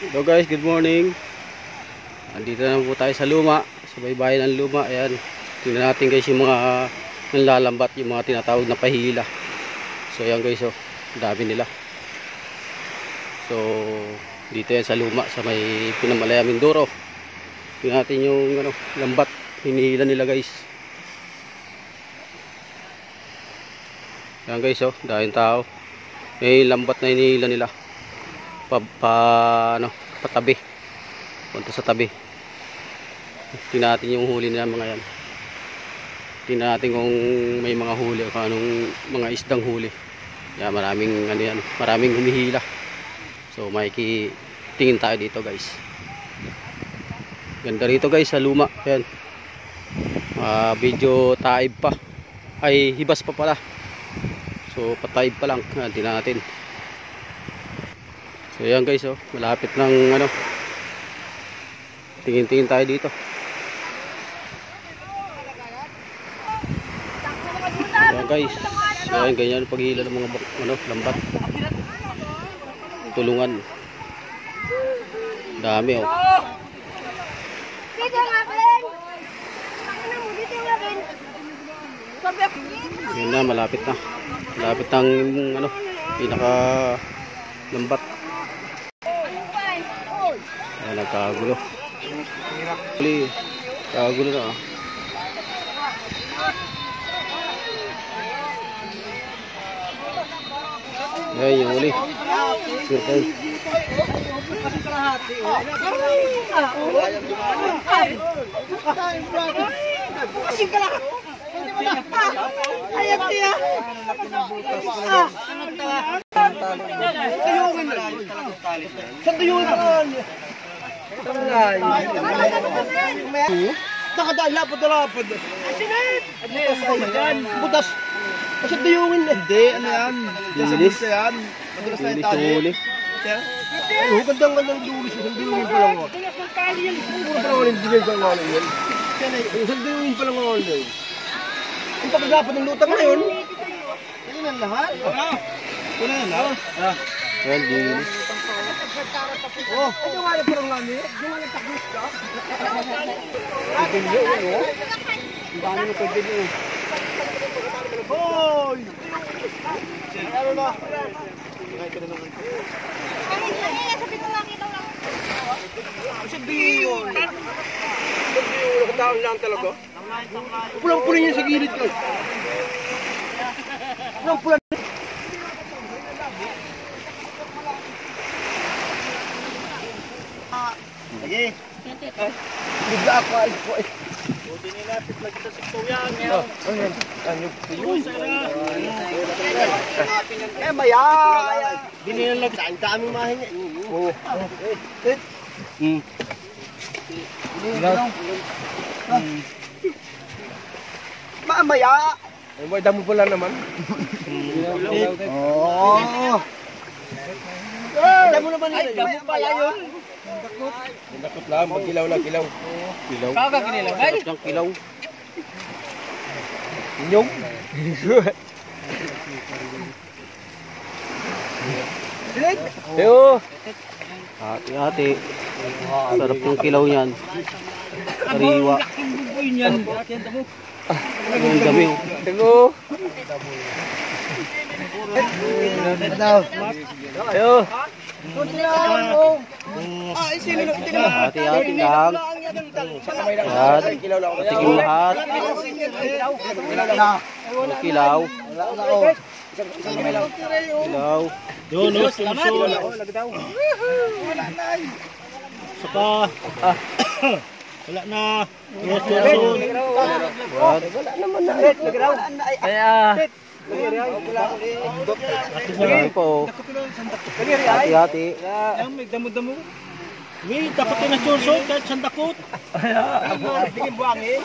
Hello guys, good morning. Andito na po tayo sa luma, sa baybayin ng luma. Ayan, tingnan natin guys yung mga nanlalambat, yung mga tinatawag na pahila. So ayan guys, oh, dami nila. So dito yan sa luma, sa may Pinamalaya, Mindoro. Tingnan natin yung lambat, hinihila nila guys. Ayan guys, oh, daming tao. May lambat na hinihila nila. Patabi, punta sa tabi. Tingnan natin yung huli nila mga yan. Tingnan natin kung may mga huli o anong mga isdang huli. Yan, maraming yan, maraming humihila. So makikitingin tayo dito guys. Ganda rito guys sa luma. Yan, video taib pa, ay hibas pa pala. So pataib pa lang. Yan, tingnan natin. So yan guys, oh, malapit ng tingin-tingin tayo dito. Yan guys, so yan, ganyan paghihila ng mga lambat. Tulungan. Dami, oh. Yan na, malapit na. Malapit ng pinaka lambat. Ayan, nagkagulo. Kagulo na, ah. Ayan yung uli. Sirkay. Nakadaan lapad na lapad. Butas. Kasi duyungin na. Hindi, ano yan? Dilis. Yan. Madulas na yung tali. Dilis. Gandang dulis. Isang duyungin pa lang. Puro pa lang hindi ganyan nga lang yan. Isang duyungin pa lang nga lang. Yung pagkagapad ng lutang na yun. Yan ang lahat. Kuna yan ha? Ayan, dilis. Oh, ano nga yung parang lami? Yung nga nagtakbis ka? Pagdilyo, ano? Ang dami na pagdilyo. Hoy! Ano na? Kaya ka na naman. Sabi ko lang, ito lang. Sabi yun. Nakataon lang talaga. Pulang-pulang yan sa gilid ko. Pulang-pulang. Sige. Bigla ako ay po. Buti nila pitlag kita sa tuyan. Ayan. Ano yun? Maya. Binilag saan kami mahinga. Oo. Mamaya. Ay mo damo pala naman. Oh. Damo naman nila. Damo pala yun. Dakot lang, magilaw lang, kilaw. Kilaw. Kaga kinilaw. Ay, Yung kilaw. inyong. Yo. Hati-hati. Sarap ng kilaw niyan. Sariwa. Ang dami, oh. Tengo. Yo. Hati-hati lang. Yan. Patikim lahat. Kilaw. Kilaw. Yun, no, suso. Saka, wala na. Suso. Yan po. Hati-hati. Yan, may damo-damo. May dapat na suso kahit sandakot. Tingin buwangi.